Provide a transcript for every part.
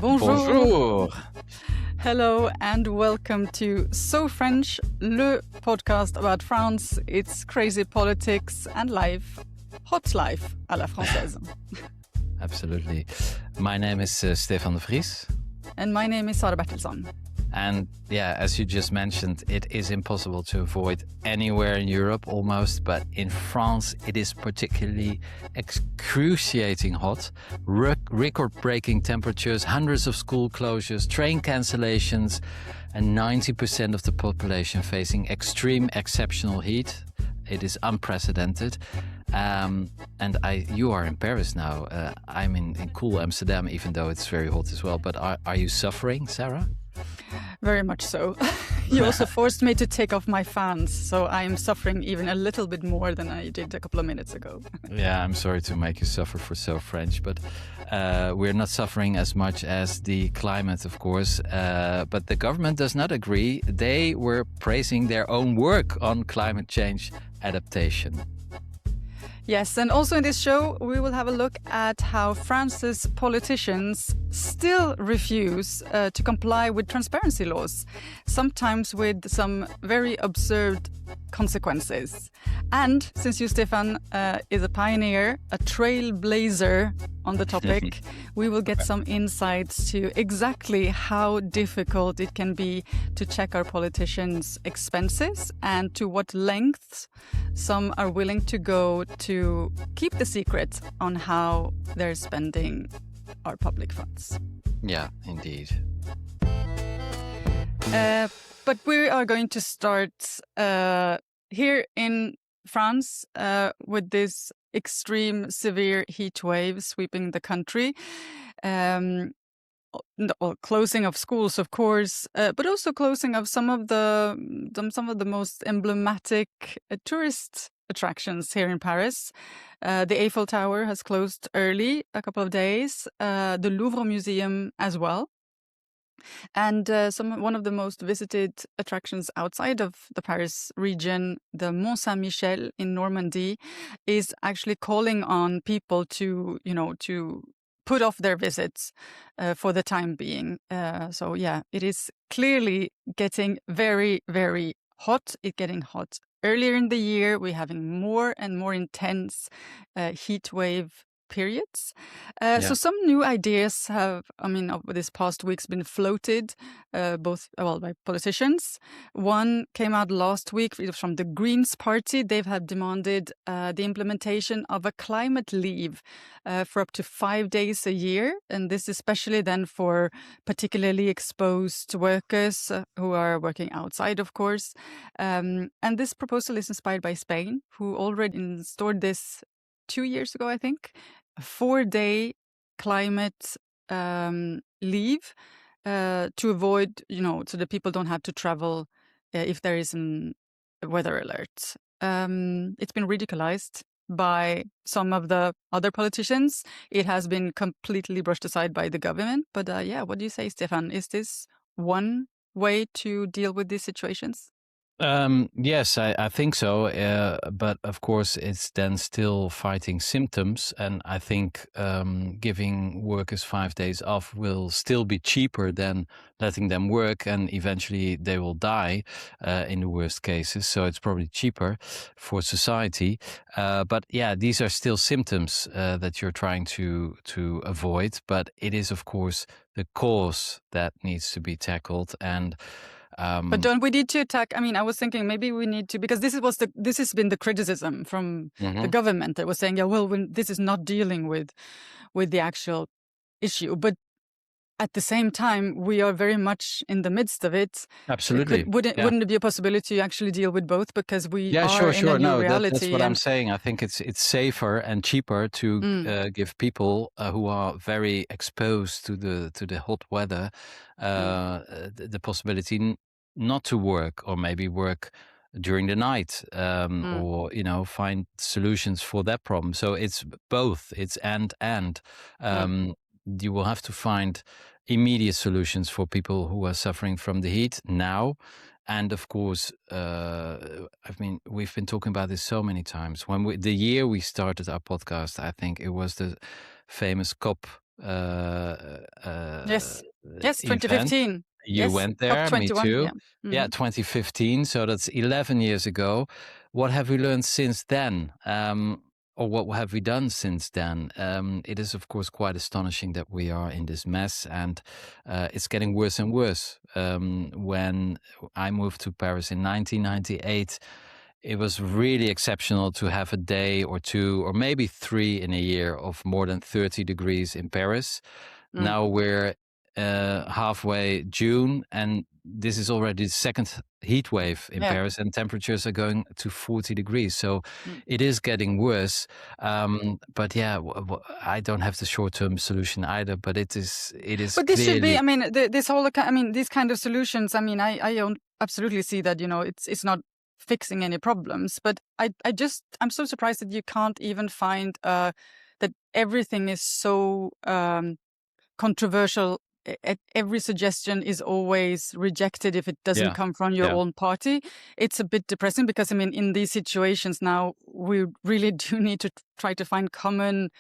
Bonjour. Bonjour. Hello and welcome to So French, le podcast about France, its crazy politics and life, hot life à la française. Absolutely. My name is Stefan De Vries. And my name is Sara Bertelsson. And yeah, as you just mentioned, it is impossible to avoid anywhere in Europe almost, but in France it is particularly excruciating hot. Record-breaking temperatures, hundreds of school closures, train cancellations, and 90% of the population facing extreme exceptional heat. It is unprecedented. You are in Paris now. I'm in cool Amsterdam, even though it's very hot as well. But are you suffering, Sarah? Very much so. You also forced me to take off my fans, so I'm suffering even a little bit more than I did a couple of minutes ago. Yeah, I'm sorry to make you suffer for So French, but we're not suffering as much as the climate, of course. But the government does not agree. They were praising their own work on climate change adaptation. Yes, and also in this show, we will have a look at how France's politicians still refuse to comply with transparency laws, sometimes with some very absurd consequences. And since you, Stefan, is a pioneer, a trailblazer on the topic, we will get some insights to exactly how difficult it can be to check our politicians' expenses and to what lengths some are willing to go to keep the secret on how they're spending our public funds. Yeah, indeed. But we are going to start here in France with this extreme severe heat wave sweeping the country. Closing of schools, of course, but also closing of some of the most emblematic tourist attractions here in Paris. The Eiffel Tower has closed early, a couple of days. The Louvre Museum as well. And one of the most visited attractions outside of the Paris region, the Mont Saint-Michel in Normandy, is actually calling on people to put off their visits for the time being. So yeah, it is clearly getting very, very hot. It's getting hot earlier in the year. We're having more and more intense heat wave periods. So some new ideas have, over this past week's been floated, by politicians. One came out last week from the Greens party. They have demanded the implementation of a climate leave for up to 5 days a year. And this especially then for particularly exposed workers who are working outside, of course. And this proposal is inspired by Spain, who already installed this 2 years ago, I think, a 4-day climate leave to avoid, so that people don't have to travel if there is a weather alert. It's been ridiculized by some of the other politicians. It has been completely brushed aside by the government. But what do you say, Stefan? Is this one way to deal with these situations? Yes, I think so. But of course, it's then still fighting symptoms. And I think giving workers 5 days off will still be cheaper than letting them work. And eventually they will die in the worst cases. So it's probably cheaper for society. But yeah, these are still symptoms that you're trying to avoid. But it is, of course, the cause that needs to be tackled. And but don't we need to attack? I was thinking maybe we need to, because this has been the criticism from the government that was saying, this is not dealing with the actual issue. But at the same time, we are very much in the midst of it. Absolutely. Wouldn't it be a possibility to actually deal with both? Because we are sure. in a new reality. That's what I'm saying. I think it's safer and cheaper to give people who are very exposed to the hot weather the possibility not to work, or maybe work during the night, or find solutions for that problem. So it's both. It's and. You will have to find immediate solutions for people who are suffering from the heat now. And of course, we've been talking about this so many times. The year we started our podcast, I think it was the famous COP Yes. Yes, event. 2015. You Yes, went there, me COP21. too. Yeah. Yeah, 2015. So that's 11 years ago. What have we learned since then? Or what have we done since then? It is, of course, quite astonishing that we are in this mess, and it's getting worse and worse. When I moved to Paris in 1998, it was really exceptional to have a day or two, or maybe three in a year of more than 30 degrees in Paris. Mm. Now we're halfway June, and this is already the second heat wave in Yeah. Paris, and temperatures are going to 40 degrees. So Mm. it is getting worse. But yeah, I don't have the short-term solution either. But it is But this should be, clearly, I mean, this whole, I mean, these kind of solutions, I mean, I don't absolutely see that, you know, it's not fixing any problems, but I'm so surprised that you can't even find that everything is so controversial. Every suggestion is always rejected if it doesn't yeah, come from your yeah, own party. It's a bit depressing because, I mean, in these situations now, we really do need to try to find common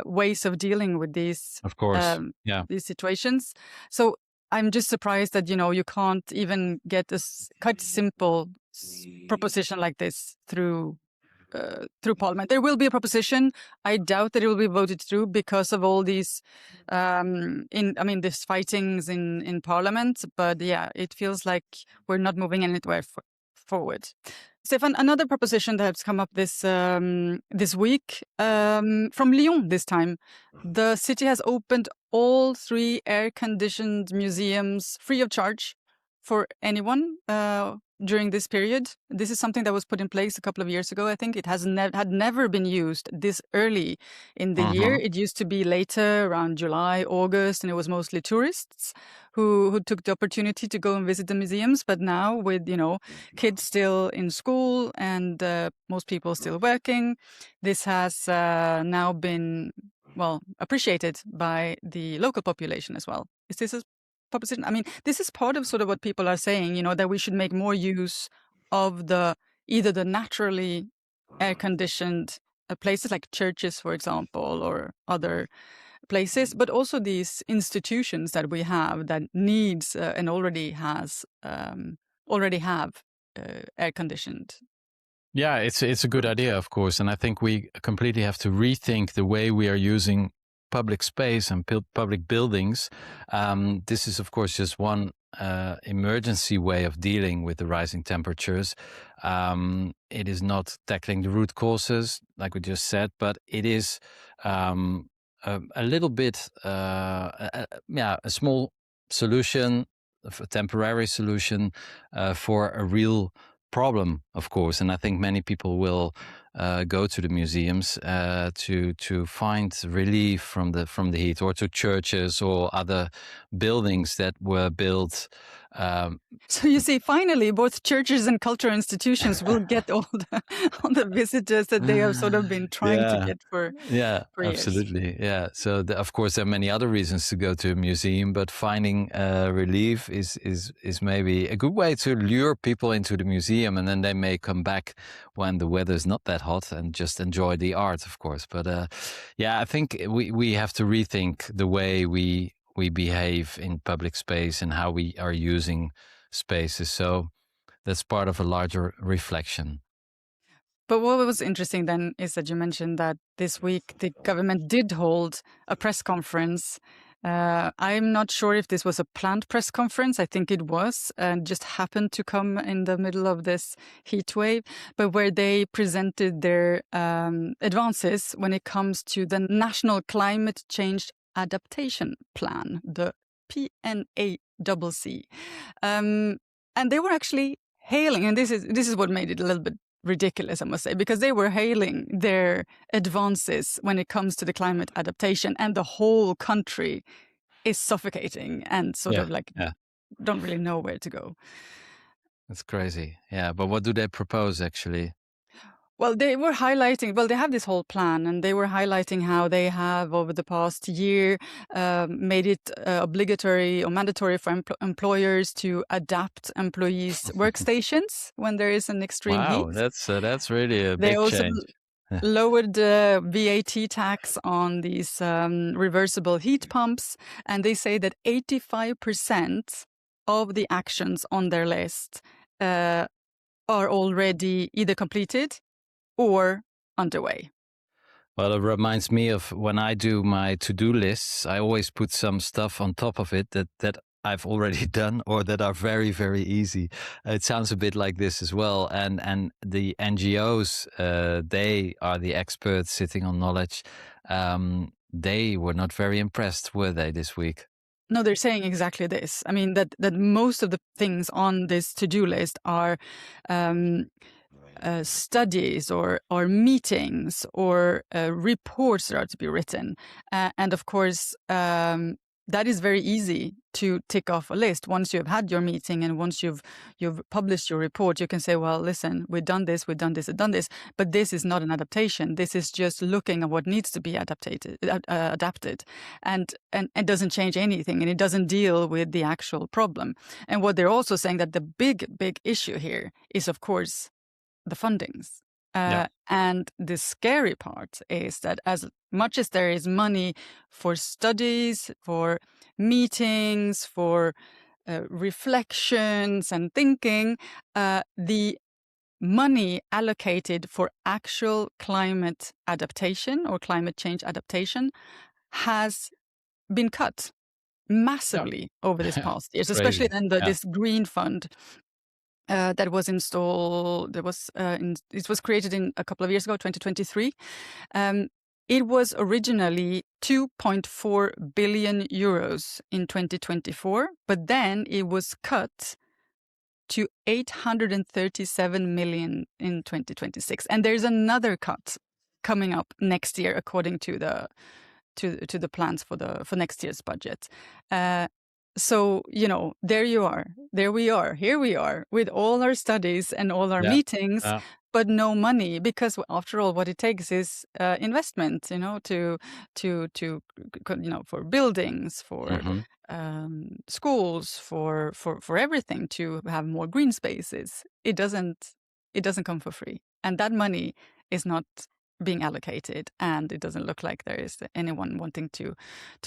ways of dealing with of course, yeah. these situations. So I'm just surprised that, you know, you can't even get a quite simple proposition like this through Parliament. There will be a proposition. I doubt that it will be voted through because of all these, these fightings in Parliament. But yeah, it feels like we're not moving anywhere forward. Stefan, another proposition that has come up this week from Lyon this time. The city has opened all 3 air-conditioned museums free of charge for anyone during this period. This is something that was put in place a couple of years ago. I think it had never been used this early in the year. Hmm. It used to be later, around July, August, and it was mostly tourists who took the opportunity to go and visit the museums. But now, with, you know, kids still in school and most people still working, this has now been, well, appreciated by the local population as well. Is this a proposition? I mean, this is part of sort of what people are saying, you know, that we should make more use of either the naturally air-conditioned places like churches, for example, or other places, but also these institutions that we have that needs and already have air-conditioned. Yeah, it's a good idea, of course, and I think we completely have to rethink the way we are using public space and public buildings. This is, of course, just one emergency way of dealing with the rising temperatures. It is not tackling the root causes, like we just said, but it is a little bit, a small solution, a temporary solution for a real problem, of course. And I think many people will go to the museums to find relief from the heat, or to churches or other buildings that were built. So you see, finally, both churches and cultural institutions will get all the visitors that they have sort of been trying to Yeah, get for yeah, years. absolutely. Yeah. So of course there are many other reasons to go to a museum, but finding relief is maybe a good way to lure people into the museum, and then they may come back when the weather is not that hot and just enjoy the art, of course. But yeah, I think we have to rethink the way we behave in public space and how we are using spaces. So that's part of a larger reflection. But what was interesting then is that you mentioned that this week the government did hold a press conference. I'm not sure if this was a planned press conference. I think it was, and just happened to come in the middle of this heat wave, but where they presented their advances when it comes to the National Climate Change Adaptation Plan, the PNACC. And they were actually hailing, and this is what made it a little bit ridiculous, I must say, because they were hailing their advances when it comes to the climate adaptation, and the whole country is suffocating and sort Yeah, of like yeah. don't really know where to go. That's crazy. Yeah, but what do they propose actually? Well, they were highlighting, well, they have this whole plan, and they were highlighting how they have, over the past year, made it obligatory or mandatory for employers to adapt employees' workstations when there is an extreme heat. Wow, that's really a They big also change. lowered the VAT tax on these reversible heat pumps, and they say that 85% of the actions on their list are already either completed or underway. Well, it reminds me of when I do my to-do lists, I always put some stuff on top of it that I've already done or that are very, very easy. It sounds a bit like this as well. And the NGOs, they are the experts sitting on knowledge. They were not very impressed, were they, this week? No, they're saying exactly this. I mean, that most of the things on this to-do list are studies or meetings or reports that are to be written. And of course, that is very easy to tick off a list. Once you've had your meeting and once you've published your report, you can say, well, listen, we've done this, we've done this. But this is not an adaptation. This is just looking at what needs to be adapted, and doesn't change anything, and it doesn't deal with the actual problem. And what they're also saying, that the big issue here is, of course, the fundings. And the scary part is that as much as there is money for studies, for meetings, for reflections and thinking, the money allocated for actual climate adaptation or climate change adaptation has been cut massively over this past years, especially then this green fund that was installed. It was created in a couple of years ago, 2023. It was originally 2.4 billion euros in 2024, but then it was cut to 837 million in 2026, and there's another cut coming up next year, according to the plans for next year's budget. So, there you are. There we are. Here we are with all our studies and all our meetings, but no money, because after all, what it takes is investment, for buildings, for schools, for everything, to have more green spaces. It doesn't come for free, and that money is not being allocated, and it doesn't look like there is anyone wanting to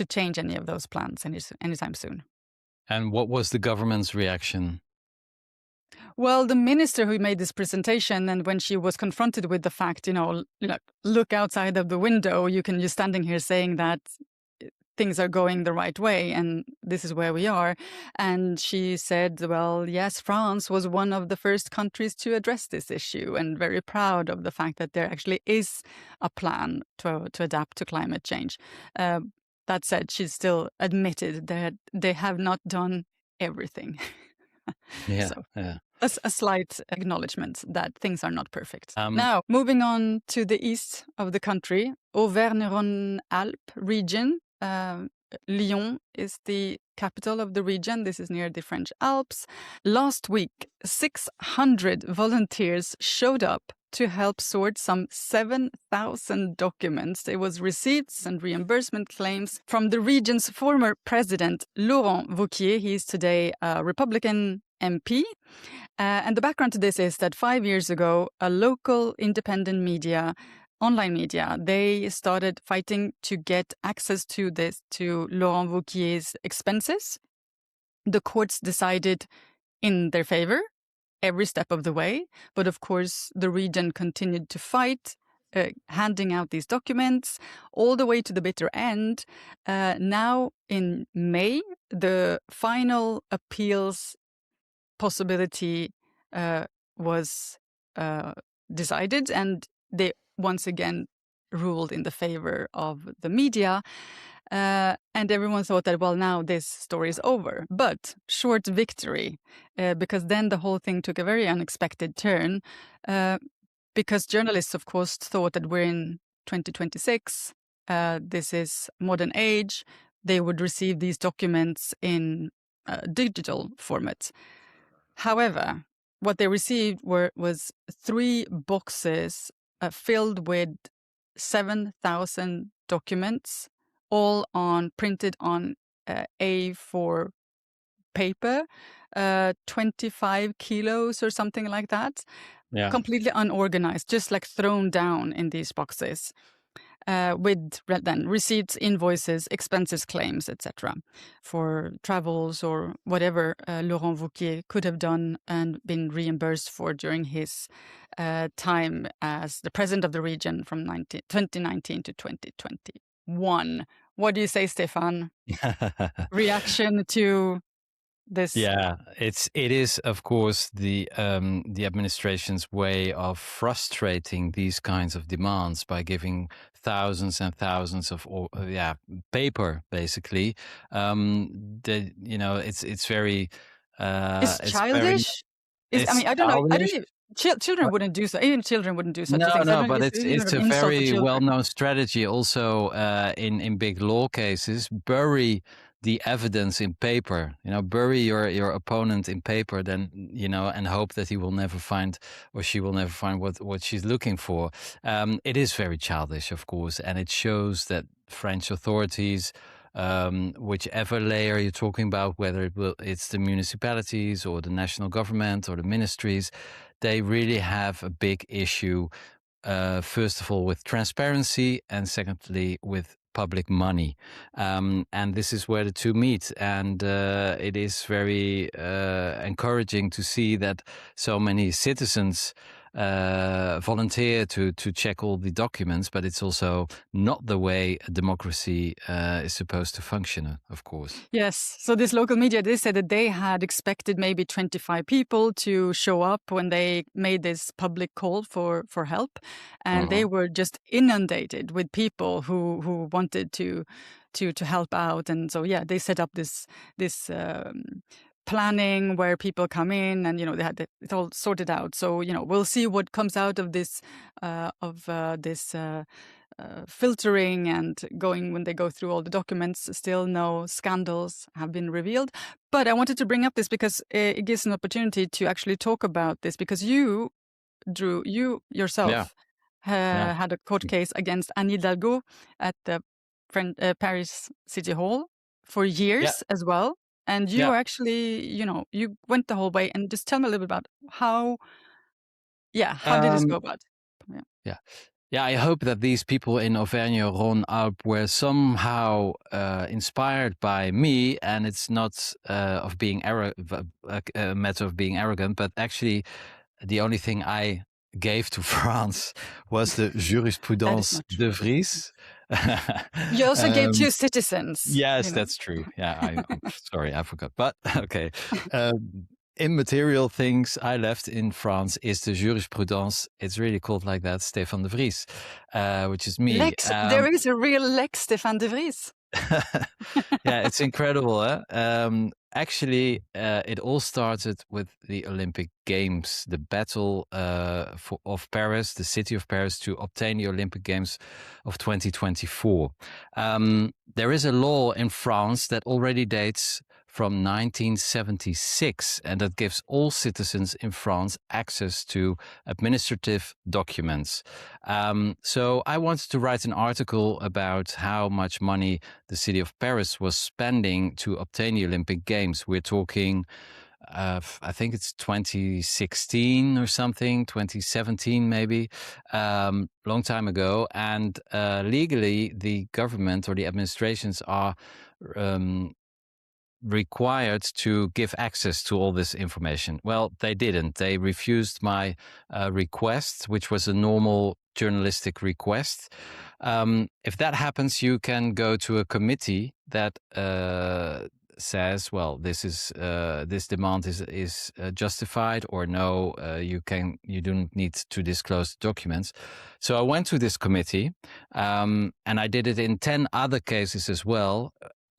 change any of those plans anytime soon. And what was the government's reaction? Well, the minister who made this presentation, and when she was confronted with the fact, look outside of the window, you're standing here saying that things are going the right way and this is where we are. And she said, well, yes, France was one of the first countries to address this issue, and very proud of the fact that there actually is a plan to adapt to climate change. That said, she still admitted that they have not done everything. A slight acknowledgement that things are not perfect. Now, moving on to the east of the country, Auvergne-Rhône-Alpes region. Lyon is the capital of the region. This is near the French Alps. Last week, 600 volunteers showed up to help sort some 7,000 documents. It was receipts and reimbursement claims from the region's former president, Laurent Wauquiez. He is today a Republican MP. And the background to this is that 5 years ago, a local independent media, online media, they started fighting to get access to Laurent Wauquiez's expenses. The courts decided in their favor every step of the way. But of course, the region continued to fight, handing out these documents all the way to the bitter end. Now in May, the final appeals possibility was decided, and they once again ruled in the favor of the media. And everyone thought that, well, now this story is over. But short victory, because then the whole thing took a very unexpected turn, because journalists, of course, thought that we're in 2026. This is modern age. They would receive these documents in digital format. However, what they received was 3 boxes filled with 7,000 documents, all printed on A4 paper, 25 kilos or something like that. completely unorganized, just like thrown down in these boxes. With then receipts, invoices, expenses, claims, etc., for travels or whatever Laurent Wauquiez could have done and been reimbursed for during his time as the president of the region from 2019 to 2021. What do you say, Stefan? Reaction to this? Yeah, it is of course the administration's way of frustrating these kinds of demands by giving thousands and thousands of paper basically. It's very It's childish. I mean, I don't know. I don't even. Children wouldn't do so. Even children wouldn't do such a thing. No, but it's it's a very well-known strategy also in big law cases. Bury the evidence in paper, bury your opponent in paper, then, and hope that he will never find or she will never find what she's looking for. It is very childish, of course, and it shows that French authorities, whichever layer you're talking about, whether it's the municipalities or the national government or the ministries, they really have a big issue, first of all, with transparency, and secondly, with public money. And this is where the two meet. And it is very encouraging to see that so many citizens volunteer to check all the documents, but it's also not the way a democracy is supposed to function, of course. Yes. So this local media, they said that they had expected maybe 25 people to show up when they made this public call for help. And they were just inundated with people who wanted to help out. And so, yeah, they set up this planning where people come in, and they had it all sorted out. So we'll see what comes out of this filtering and going when they go through all the documents. Still no scandals have been revealed, but I wanted to bring up this because it gives an opportunity to actually talk about this, because you yourself had a court case against Anne Hidalgo at the Paris City Hall for years as well. And you were actually, you went the whole way. And just tell me a little bit about how did this go about? Yeah, I hope that these people in Auvergne-Rhône-Alpes were somehow inspired by me, and it's not a matter of being arrogant, but actually the only thing I gave to France was the jurisprudence De Vries. You also gave two citizens. Yes, that's true. Yeah, I'm sorry, I forgot. But okay. Immaterial things I left in France is the jurisprudence. It's really called like that, Stefan De Vries, which is me. There is a real Lex Stefan De Vries. Yeah, it's incredible. Actually, it all started with the Olympic Games, the battle of Paris, the city of Paris, to obtain the Olympic Games of 2024. There is a law in France that already dates from 1976, and that gives all citizens in France access to administrative documents. So I wanted to write an article about how much money the city of Paris was spending to obtain the Olympic Games. We're talking, I think it's 2016 or something, 2017 maybe, long time ago. And legally, the government or the administrations are required to give access to all this information. Well, they didn't. They refused my request, which was a normal journalistic request. If that happens, you can go to a committee that says, well, this demand is justified, or no, you don't need to disclose the documents. So I went to this committee, and I did it in 10 other cases as well.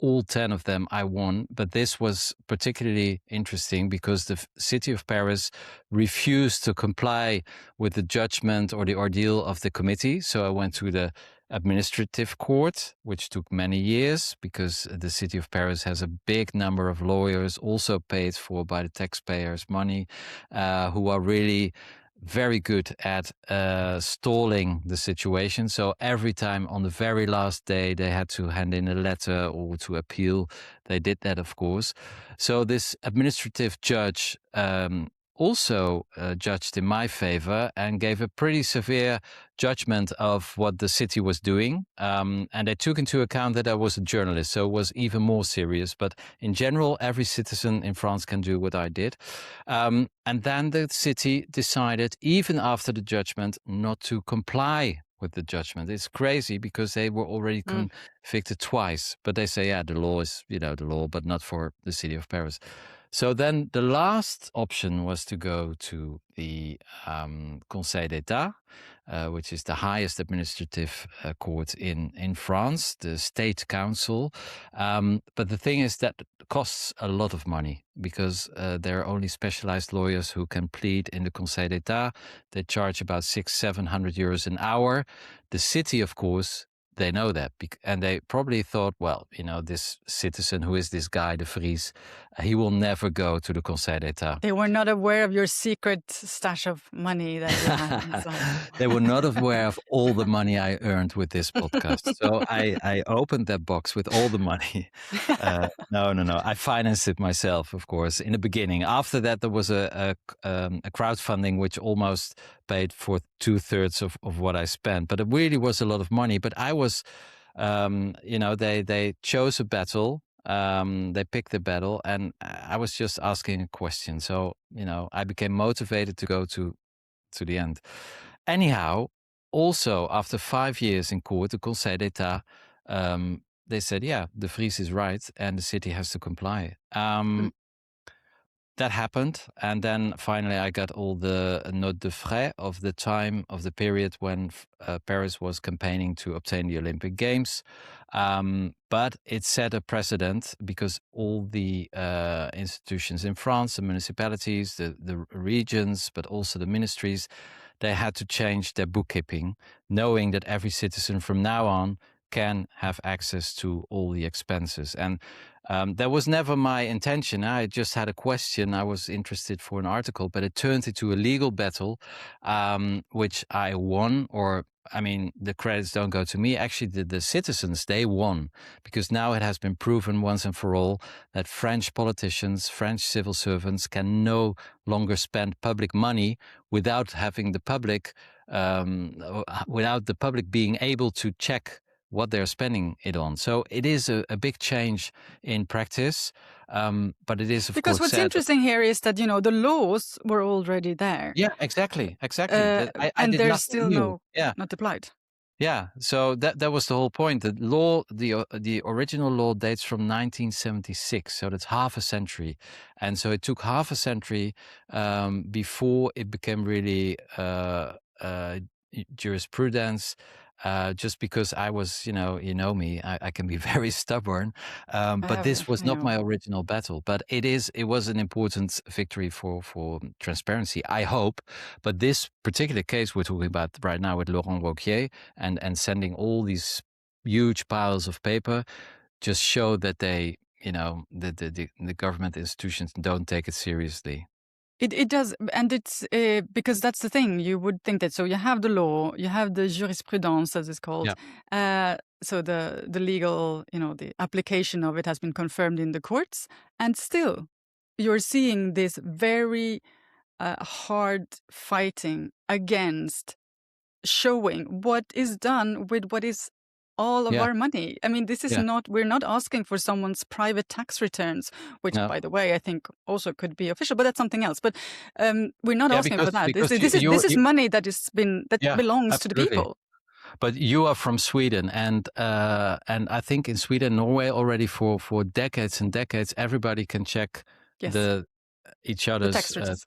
All 10 of them I won, but this was particularly interesting because the city of Paris refused to comply with the judgment or the ordeal of the committee. So I went to the administrative court, which took many years because the city of Paris has a big number of lawyers, also paid for by the taxpayers' money, who are really very good at stalling the situation. So every time on the very last day they had to hand in a letter or to appeal. They did that, of course. So this administrative judge also judged in my favor and gave a pretty severe judgment of what the city was doing. And they took into account that I was a journalist, so it was even more serious. But in general, every citizen in France can do what I did. And then the city decided, even after the judgment, not to comply with the judgment. It's crazy because they were already convicted twice. But they say, yeah, the law is, the law, but not for the city of Paris. So then the last option was to go to the Conseil d'État, which is the highest administrative court in France, the State Council. But the thing is that costs a lot of money because there are only specialized lawyers who can plead in the Conseil d'État. They charge about 600-700 euros an hour. The city, of course, they know that, and they probably thought, well, this citizen who is this guy, De Vries, he will never go to the Conseil d'État. They were not aware of your secret stash of money that you had inside. They were not aware of all the money I earned with this podcast. So I opened that box with all the money. No. I financed it myself, of course, in the beginning. After that, there was a crowdfunding which almost paid for 2/3 of what I spent. But it really was a lot of money. But I was, they chose a battle. They picked the battle, and I was just asking a question. So, I became motivated to go to the end. Anyhow, also after 5 years in court, the Conseil d'État, they said, yeah, De Vries is right, and the city has to comply. That happened, and then finally I got all the notes de frais of the time of the period when Paris was campaigning to obtain the Olympic Games. But it set a precedent because all the institutions in France, the municipalities, the regions, but also the ministries, they had to change their bookkeeping, knowing that every citizen from now on can have access to all the expenses. And that was never my intention. I just had a question. I was interested for an article, but it turned into a legal battle, which I won. The credits don't go to me. Actually, the citizens, they won, because now it has been proven once and for all that French politicians, French civil servants can no longer spend public money without having the public, without the public being able to check what they're spending it on. So it is a big change in practice, but it is, of because course, what's interesting here is that, the laws were already there. Yeah, exactly. I and did they're nothing still new. not applied. Yeah. So that was the whole point. The law, the original law dates from 1976, so that's half a century, and so it took half a century before it became really jurisprudence. Just because I was, you know me, I can be very stubborn. But this was not my original battle. But it was an important victory for transparency, I hope. But this particular case we're talking about right now with Laurent Wauquiez and sending all these huge piles of paper just show that they, the government institutions don't take it seriously. It does, and it's because that's the thing. You would think that. So you have the law, you have the jurisprudence, as it's called. Yeah. So the legal, the application of it has been confirmed in the courts, and still, you're seeing this very hard fighting against showing what is done with what is all of our money. I mean, this is not, we're not asking for someone's private tax returns, which, by the way, I think also could be official, but that's something else. But we're not asking for that. This is money that belongs to the people. But you are from Sweden, and I think in Sweden, Norway already for decades and decades, everybody can check each other's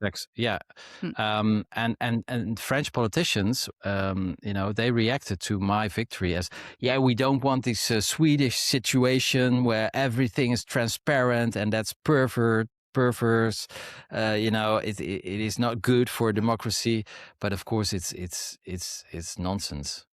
tax. Yeah. And French politicians, they reacted to my victory as, we don't want this Swedish situation where everything is transparent and that's perverse. It is not good for democracy. But of course, it's nonsense.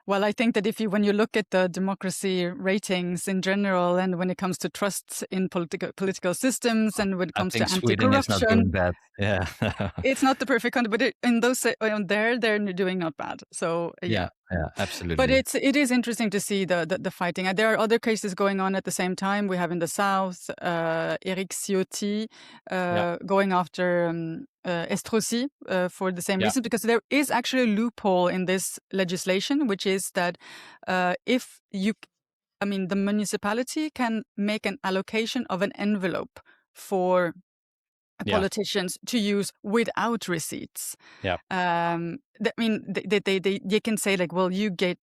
Well, I think that when you look at the democracy ratings in general, and when it comes to trust in political systems, and when it I comes think to Sweden is not doing anti-corruption, that. Yeah. it's not the perfect country, but in those they're doing not bad. So yeah. Yeah, But absolutely. it is interesting to see the fighting. There are other cases going on at the same time. We have in the south Eric Ciotti Yeah, going after Estrosi for the same yeah, reason, because there is actually a loophole in this legislation, which is that if you, I mean, the municipality can make an allocation of an envelope for yeah, politicians to use without receipts. yeah, I mean, they can say like, well, you get.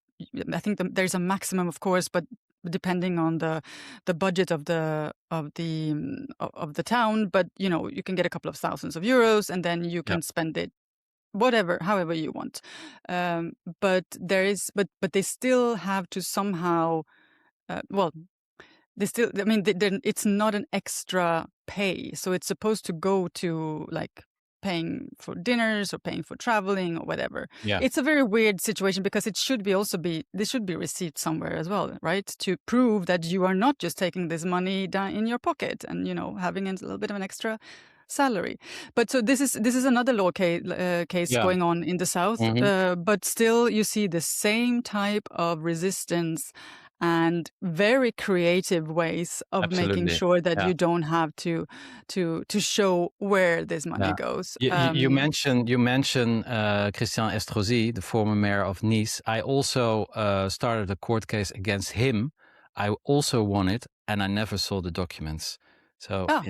I think there's a maximum, of course, but depending on the budget of the town. But you can get a couple of thousands of euros, and then you yeah, can spend it however you want. But they still have to somehow. Well, they still. I mean, it's not an extra pay, so it's supposed to go to like paying for dinners or paying for traveling or whatever. yeah, It's a very weird situation because this should be received somewhere as well, right? To prove that you are not just taking this money down in your pocket and having a little bit of an extra salary. But so this is another law case yeah. going on in the south, Hmm. but still you see the same type of resistance and very creative ways of making Absolutely. sure that Yeah, you don't have to show where this money yeah. goes. You mentioned Christian Estrosi, the former mayor of Nice. I also started a court case against him. I also won it, and I never saw the documents. So Oh,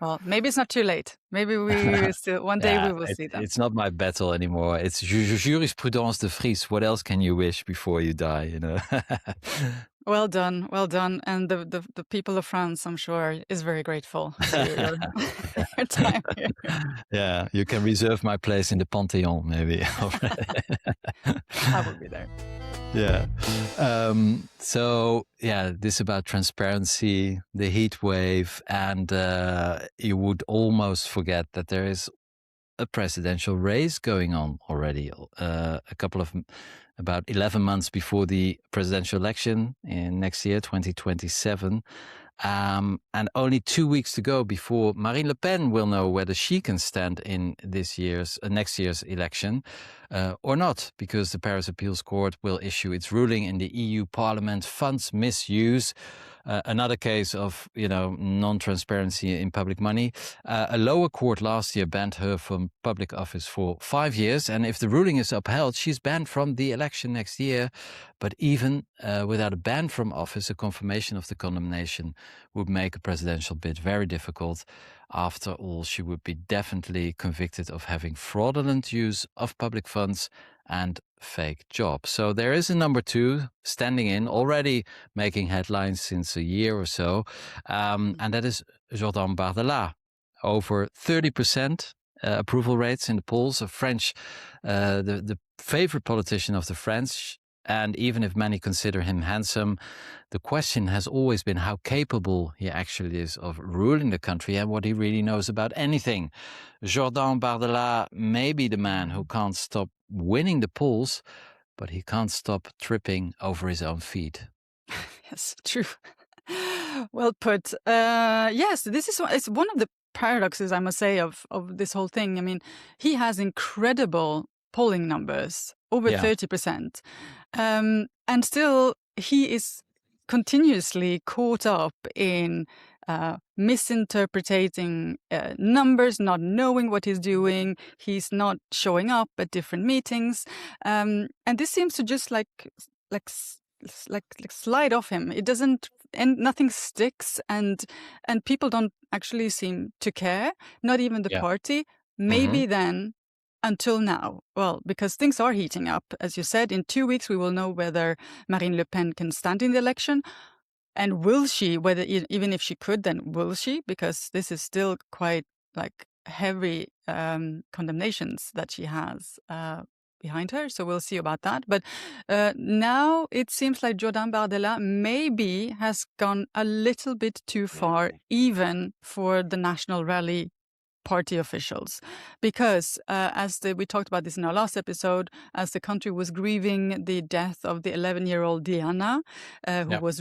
well, maybe it's not too late. Maybe we still one day yeah, we will see them. it's not my battle anymore. It's jurisprudence de Vries. What else can you wish before you die? Well done, well done. And the people of France, I'm sure, is very grateful for your your time here. Yeah, you can reserve my place in the Pantheon, maybe. I will be there. Yeah. So yeah, this about transparency, the heat wave, and you would almost forget that there is a presidential race going on already. About 11 months before the presidential election in next year, 2027. And only 2 weeks to go before Marine Le Pen will know whether she can stand in next year's election or not, because the Paris Appeals Court will issue its ruling in the EU Parliament funds misuse. Another case of non-transparency in public money. A lower court last year banned her from public office for 5 years, and if the ruling is upheld, she's banned from the election next year. But even without a ban from office, a confirmation of the condemnation would make a presidential bid very difficult. After all, she would be definitely convicted of having fraudulent use of public funds and fake jobs. So there is a number two standing in, already making headlines since a year or so, and that is Jordan Bardella. Over 30% approval rates in the polls. A French, the favorite politician of the French. And even if many consider him handsome, the question has always been how capable he actually is of ruling the country and what he really knows about anything. Jordan Bardella may be the man who can't stop winning the polls, but he can't stop tripping over his own feet. Yes, true. Well put. Yes, it's one of the paradoxes, I must say, of this whole thing. I mean, he has incredible polling numbers, over 30%. And still, he is continuously caught up in misinterpreting numbers, not knowing what he's doing. He's not showing up at different meetings. And this seems to just like slide off him. It doesn't, and nothing sticks, and people don't actually seem to care, not even the party. Maybe then, until now. Well, because things are heating up. As you said, in 2 weeks we will know whether Marine Le Pen can stand in the election. And will she, whether even if she could, then will she? Because this is still quite like heavy condemnations that she has behind her. So we'll see about that. But now it seems like Jordan Bardella maybe has gone a little bit too far, even for the National Rally party officials, because we talked about this in our last episode, as the country was grieving the death of the 11-year-old Diana, who was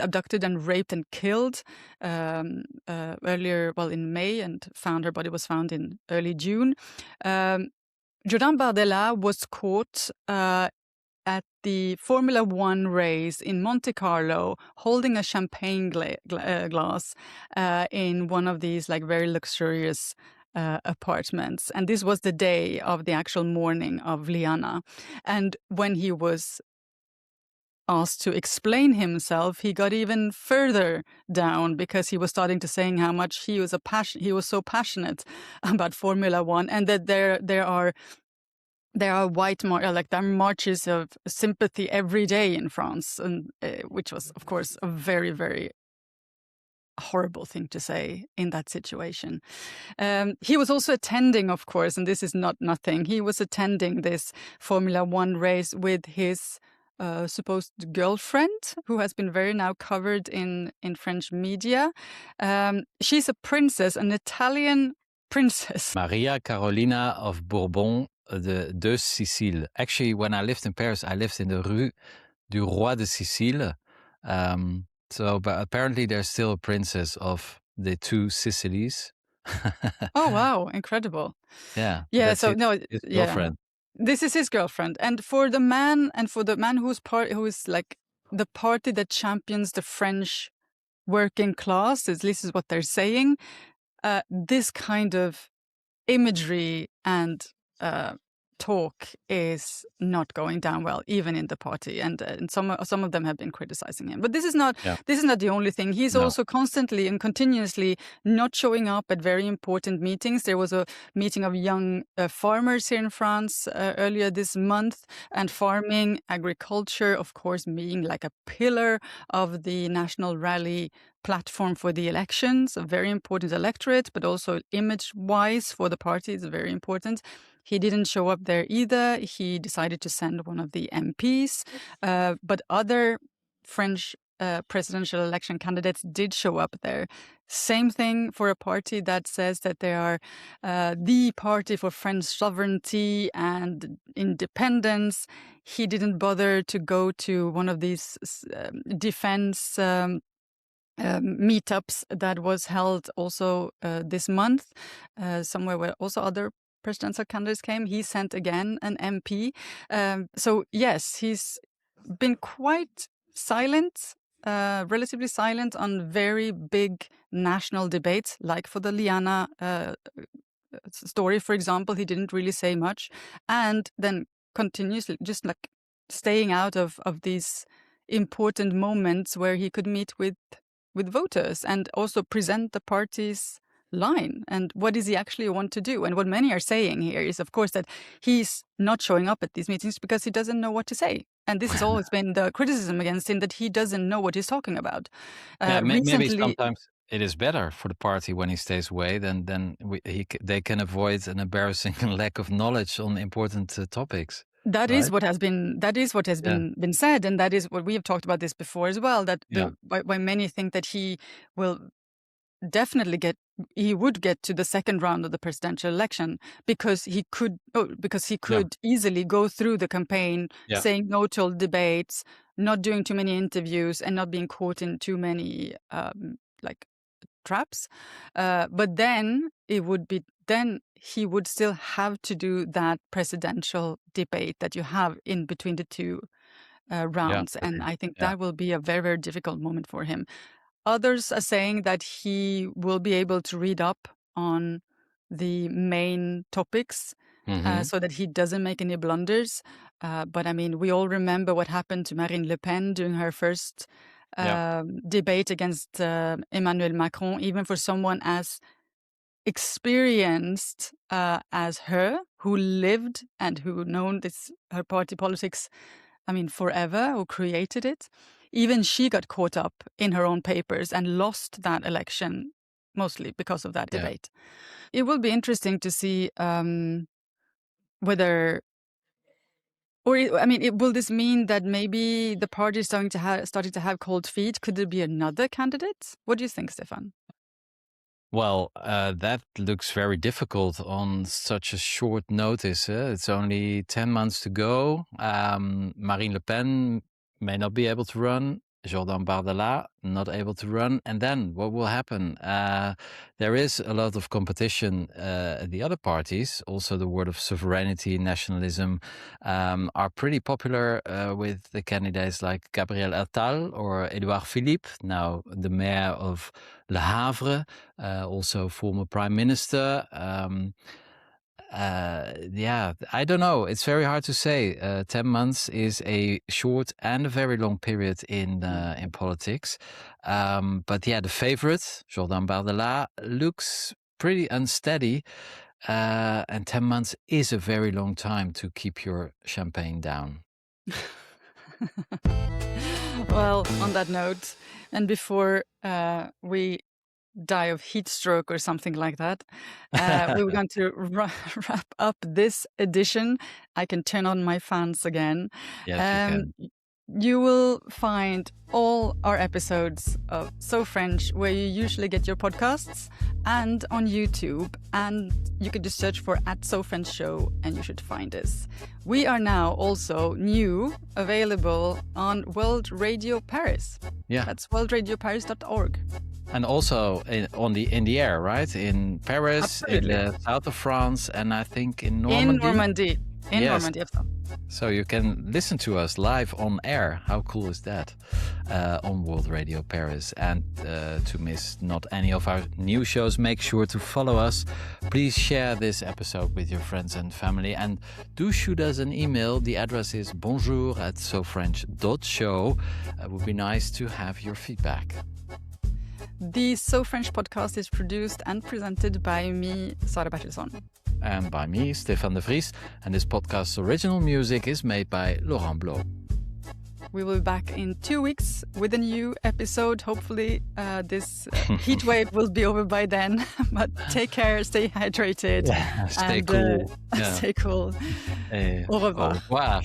abducted and raped and killed earlier, in May, and her body was found in early June. Jordan Bardella was caught at the Formula One race in Monte Carlo, holding a champagne glass in one of these very luxurious apartments. And this was the day of the actual mourning of Liana. And when he was asked to explain himself, he got even further down, because he was starting to saying how much he was so passionate about Formula One, and that there are marches of sympathy every day in France, and which was, of course, a very, very horrible thing to say in that situation. He was also attending, of course, and this is not nothing, he was attending this Formula One race with his supposed girlfriend, who has been very now covered in French media. She's a princess, an Italian princess. Maria Carolina of Bourbon de Sicile. Actually, when I lived in Paris, I lived in the Rue du Roi de Sicile. But apparently there's still a princess of the two Sicilies. Oh, wow. Incredible. Yeah. Yeah. So his girlfriend. This is his girlfriend. And for the man who is like the party that champions the French working class, at least is what they're saying, this kind of imagery and talk is not going down well, even in the party, and some of them have been criticizing him. But this is not the only thing. He's also constantly and continuously not showing up at very important meetings. There was a meeting of young farmers here in France earlier this month, and farming, agriculture, of course, being like a pillar of the national rally platform for the elections, a very important electorate, but also image-wise for the party, it's very important. He didn't show up there either. He decided to send one of the MPs, but other French presidential election candidates did show up there. Same thing for a party that says that they are the party for French sovereignty and independence. He didn't bother to go to one of these defense meetups that was held also this month, somewhere where also other presidential candidates came. He sent again an MP. So yes, he's been quite silent, relatively silent on very big national debates, like for the Liana story, for example. He didn't really say much, and then continuously just like staying out of these important moments where he could meet with voters and also present the party's line and what does he actually want to do. And what many are saying here is, of course, that he's not showing up at these meetings because he doesn't know what to say. And this has always been the criticism against him, that he doesn't know what he's talking about. Maybe sometimes it is better for the party when he stays away, they can avoid an embarrassing lack of knowledge on important topics. That is what has been been said, and that is what we have talked about this before as well. That why many think that he will definitely would get to the second round of the presidential election because he could easily go through the campaign saying no to all debates, not doing too many interviews, and not being caught in too many traps. But then he would still have to do that presidential debate that you have in between the two rounds. And I think that will be a very, very difficult moment for him. Others are saying that he will be able to read up on the main topics so that he doesn't make any blunders. But I mean, we all remember what happened to Marine Le Pen during her first debate against Emmanuel Macron. Even for someone as experienced as her, who lived and who known her party politics, I mean, forever, who created it, even she got caught up in her own papers and lost that election, mostly because of that debate. It will be interesting to see whether, will this mean that maybe the party is starting to have cold feet? Could there be another candidate? What do you think, Stefan? Well, that looks very difficult on such a short notice. It's only 10 months to go. Marine Le Pen may not be able to run. Jordan Bardella not able to run. And then what will happen? There is a lot of competition at the other parties. Also, the word of sovereignty, nationalism are pretty popular with the candidates like Gabriel Attal or Edouard Philippe, now the mayor of Le Havre, also former prime minister. Yeah, I don't know. It's very hard to say. 10 months is a short and a very long period in politics. But yeah, the favorite, Jordan Bardella, looks pretty unsteady. And 10 months is a very long time to keep your champagne down. Well, on that note, and before we die of heat stroke or something like that, we were going to wrap up this edition. I can turn on my fans again. Yes, you can. You will find all our episodes of So French where you usually get your podcasts and on YouTube. And you can just search for @SoFrenchShow and you should find us. We are now also available on World Radio Paris. Yeah. That's worldradioparis.org. And also in the air, right? In Paris, Absolutely. in the south of France, and I think in Normandy. In Yes. Normandy, yes. So you can listen to us live on air. How cool is that? On World Radio Paris. And to miss not any of our new shows, make sure to follow us. Please share this episode with your friends and family. And do shoot us an email. The address is bonjour@sofrench.show. It would be nice to have your feedback. The So French podcast is produced and presented by me, Sara Bertilsson. And by me, Stefan De Vries. And this podcast's original music is made by Laurent Blo. We will be back in 2 weeks with a new episode. Hopefully this heat wave will be over by then. But take care, stay hydrated. Stay cool. Stay cool. Au revoir. Au revoir.